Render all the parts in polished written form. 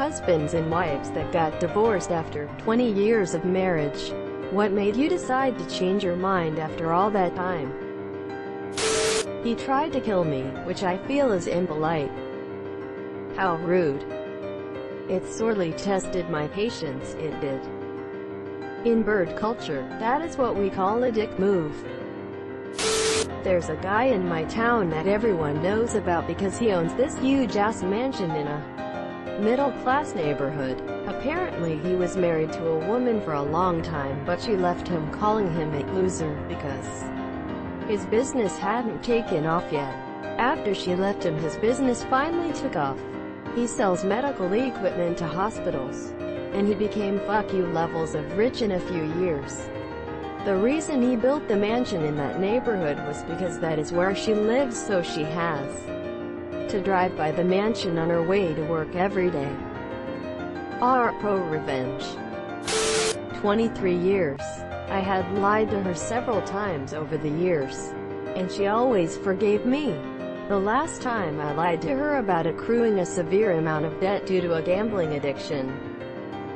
husbands and wives that got divorced after 20 years of marriage. What made you decide to change your mind after all that time? He tried to kill me, which I feel is impolite. How rude. It sorely tested my patience, it did. In bird culture, that is what we call a dick move. There's a guy in my town that everyone knows about because he owns this huge-ass mansion in a middle-class neighborhood. Apparently he was married to a woman for a long time, but she left him, calling him a loser because his business hadn't taken off yet. After she left him, his business finally took off. He sells medical equipment to hospitals, and he became fuck you levels of rich in a few years. The reason he built the mansion in that neighborhood was because that is where she lives, so she has to drive by the mansion on her way to work every day. Pro revenge. 23 years. I had lied to her several times over the years, and she always forgave me. The last time I lied to her about accruing a severe amount of debt due to a gambling addiction.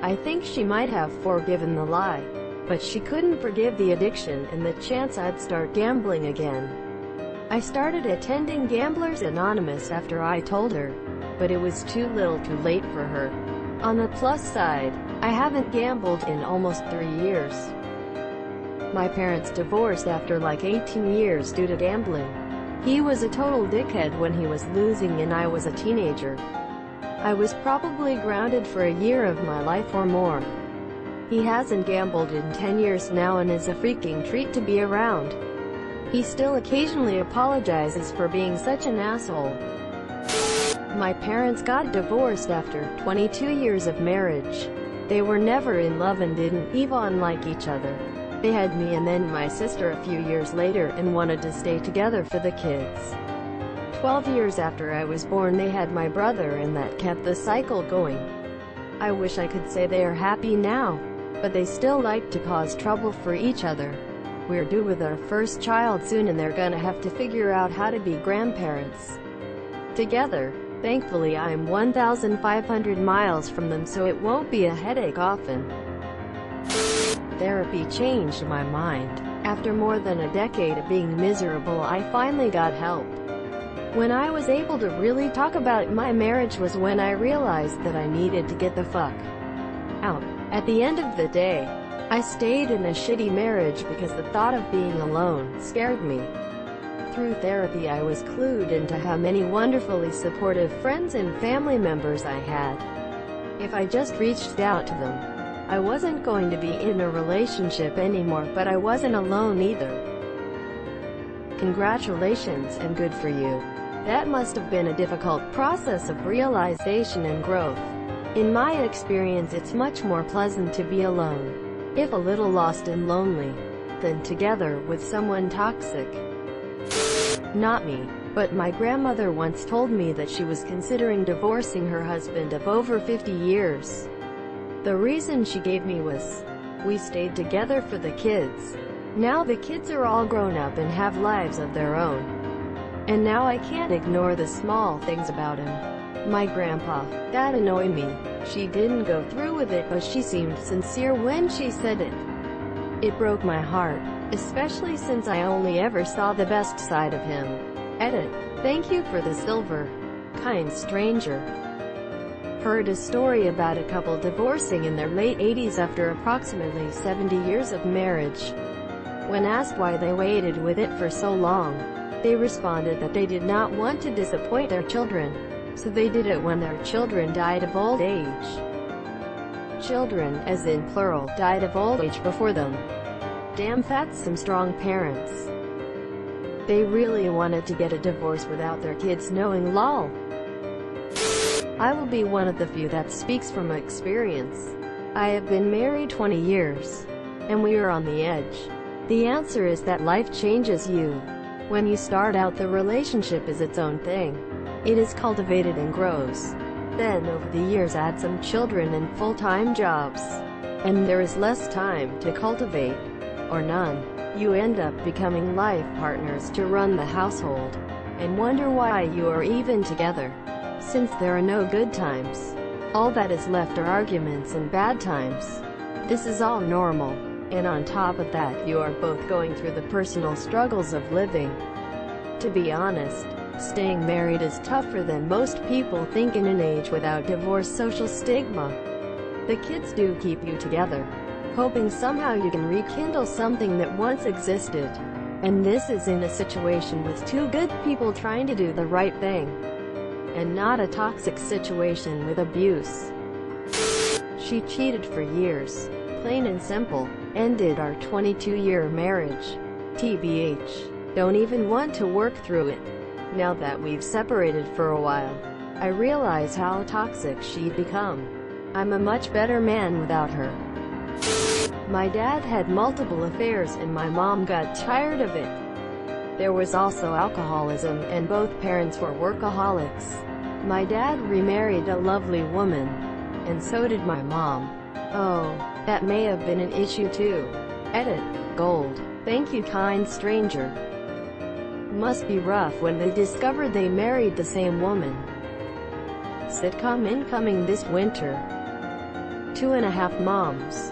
I think she might have forgiven the lie, but she couldn't forgive the addiction and the chance I'd start gambling again. I started attending Gamblers Anonymous after I told her, but it was too little too late for her. On the plus side, I haven't gambled in almost 3 years. My parents divorced after like 18 years due to gambling. He was a total dickhead when he was losing and I was a teenager. I was probably grounded for a year of my life or more. He hasn't gambled in 10 years now and is a freaking treat to be around. He still occasionally apologizes for being such an asshole. My parents got divorced after 22 years of marriage. They were never in love and didn't even like each other. They had me and then my sister a few years later and wanted to stay together for the kids. 12 years after I was born they had my brother, and that kept the cycle going. I wish I could say they are happy now, but they still like to cause trouble for each other. We're due with our first child soon and they're gonna have to figure out how to be grandparents together. Thankfully I'm 1,500 miles from them, so it won't be a headache often. Therapy changed my mind. After more than a decade of being miserable, I finally got help. When I was able to really talk about my marriage was when I realized that I needed to get the fuck out. At the end of the day, I stayed in a shitty marriage because the thought of being alone scared me. Through therapy I was clued into how many wonderfully supportive friends and family members I had. If I just reached out to them, I wasn't going to be in a relationship anymore, but I wasn't alone either. Congratulations and good for you. That must have been a difficult process of realization and growth. In my experience it's much more pleasant to be alone, if a little lost and lonely, than together with someone toxic. Not me, but my grandmother once told me that she was considering divorcing her husband of over 50 years. The reason she gave me was, we stayed together for the kids. Now the kids are all grown up and have lives of their own. And now I can't ignore the small things about him. My grandpa, that annoyed me. She didn't go through with it, but she seemed sincere when she said it. It broke my heart, especially since I only ever saw the best side of him. Edit. Thank you for the silver. Kind stranger. Heard a story about a couple divorcing in their late 80s after approximately 70 years of marriage. When asked why they waited with it for so long, they responded that they did not want to disappoint their children, so they did it when their children died of old age. Children, as in plural, died of old age before them. Damn, that's some strong parents. They really wanted to get a divorce without their kids knowing, lol. I will be one of the few that speaks from experience. I have been married 20 years, and we are on the edge. The answer is that life changes you. When you start out, the relationship is its own thing. It is cultivated and grows. Then over the years add some children and full-time jobs, and there is less time to cultivate, or none. You end up becoming life partners to run the household, and wonder why you are even together, since there are no good times. All that is left are arguments and bad times. This is all normal. And on top of that, you are both going through the personal struggles of living. To be honest, staying married is tougher than most people think in an age without divorce social stigma. The kids do keep you together, hoping somehow you can rekindle something that once existed. And this is in a situation with two good people trying to do the right thing, and not a toxic situation with abuse. She cheated for years, plain and simple, ended our 22-year marriage. TBH, don't even want to work through it. Now that we've separated for a while, I realize how toxic she'd become. I'm a much better man without her. My dad had multiple affairs and my mom got tired of it. There was also alcoholism, and both parents were workaholics. My dad remarried a lovely woman, and so did my mom. Oh, that may have been an issue too. Edit. Gold. Thank you, kind stranger. Must be rough when they discovered they married the same woman. Sitcom incoming this winter. 2.5 Moms.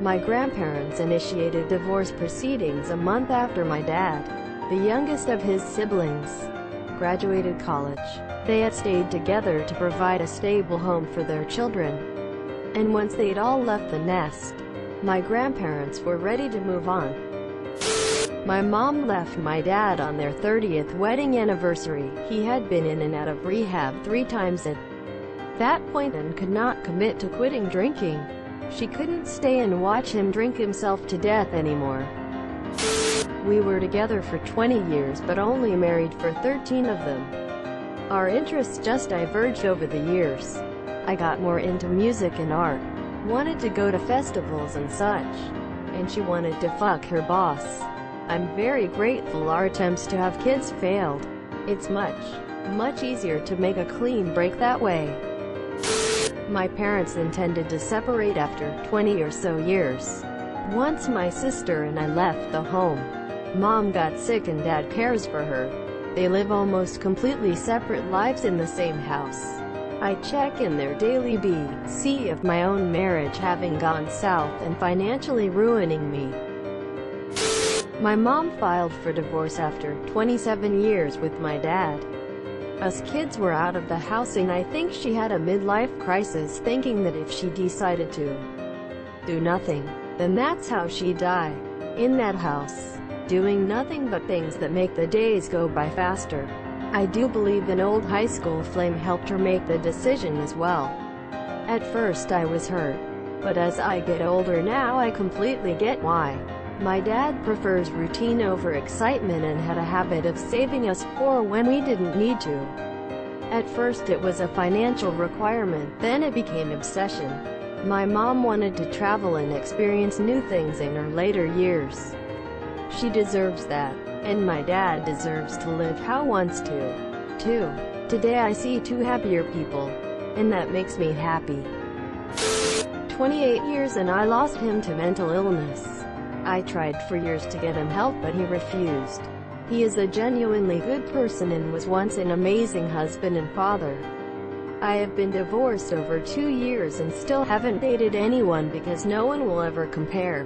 My grandparents initiated divorce proceedings a month after my dad, the youngest of his siblings, graduated college. They had stayed together to provide a stable home for their children. And once they'd all left the nest, my grandparents were ready to move on. My mom left my dad on their 30th wedding anniversary. He had been in and out of rehab 3 times at that point and could not commit to quitting drinking. She couldn't stay and watch him drink himself to death anymore. We were together for 20 years but only married for 13 of them. Our interests just diverged over the years. I got more into music and art, wanted to go to festivals and such, and she wanted to fuck her boss. I'm very grateful our attempts to have kids failed. It's much easier to make a clean break that way. My parents intended to separate after 20 or so years. Once my sister and I left the home, Mom got sick and Dad cares for her. They live almost completely separate lives in the same house. I check in their daily BC of my own marriage having gone south and financially ruining me. My mom filed for divorce after 27 years with my dad. Us kids were out of the house and I think she had a midlife crisis, thinking that if she decided to do nothing, then that's how she'd die. In that house, doing nothing but things that make the days go by faster. I do believe an old high school flame helped her make the decision as well. At first I was hurt, but as I get older now I completely get why. My dad prefers routine over excitement and had a habit of saving us for when we didn't need to. At first it was a financial requirement, then it became obsession. My mom wanted to travel and experience new things in her later years. She deserves that, and my dad deserves to live how he wants to, too. Today I see 2 happier people, and that makes me happy. 28 years and I lost him to mental illness. I tried for years to get him help but he refused. He is a genuinely good person and was once an amazing husband and father. I have been divorced over 2 years and still haven't dated anyone because no one will ever compare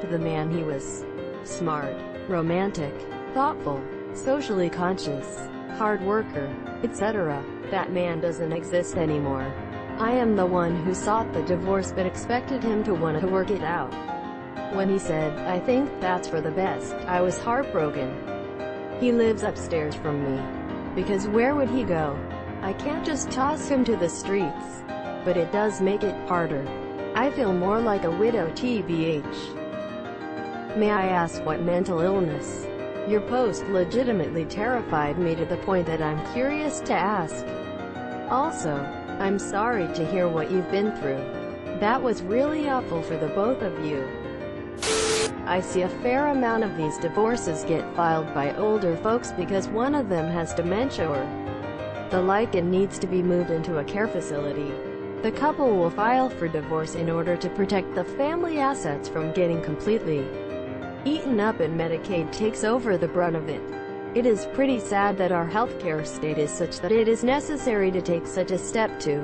to the man he was. Smart, romantic, thoughtful, socially conscious, hard worker, etc. That man doesn't exist anymore. I am the one who sought the divorce but expected him to want to work it out. When he said, "I think that's for the best," I was heartbroken. He lives upstairs from me. Because where would he go? I can't just toss him to the streets. But it does make it harder. I feel more like a widow TBH. May I ask what mental illness? Your post legitimately terrified me to the point that I'm curious to ask. Also, I'm sorry to hear what you've been through. That was really awful for the both of you. I see a fair amount of these divorces get filed by older folks because one of them has dementia or the like and needs to be moved into a care facility. The couple will file for divorce in order to protect the family assets from getting completely eaten up and Medicaid takes over the brunt of it. It is pretty sad that our healthcare state is such that it is necessary to take such a step to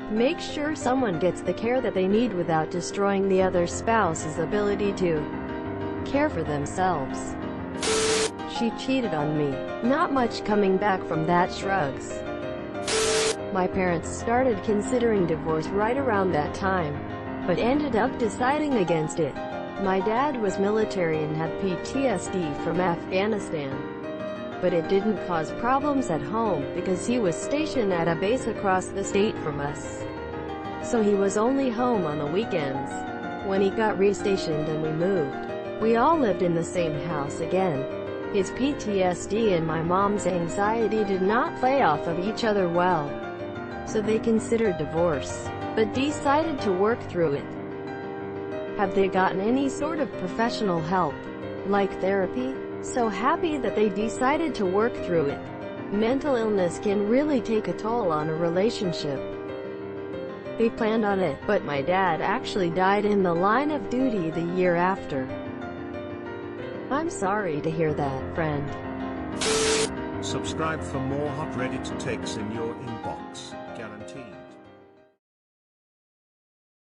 make sure someone gets the care that they need without destroying the other spouse's ability to care for themselves. She cheated on me. Not much coming back from that. Shrugs. My parents started considering divorce right around that time, but ended up deciding against it. My dad was military and had PTSD from Afghanistan, but it didn't cause problems at home because he was stationed at a base across the state from us. So he was only home on the weekends. When he got restationed and we moved, we all lived in the same house again. His PTSD and my mom's anxiety did not play off of each other well, so they considered divorce, but decided to work through it. Have they gotten any sort of professional help, like therapy? So happy that they decided to work through it. Mental illness can really take a toll on a relationship. They planned on it, but my dad actually died in the line of duty the year after. I'm sorry to hear that, friend. Subscribe for more hot Reddit takes in your inbox.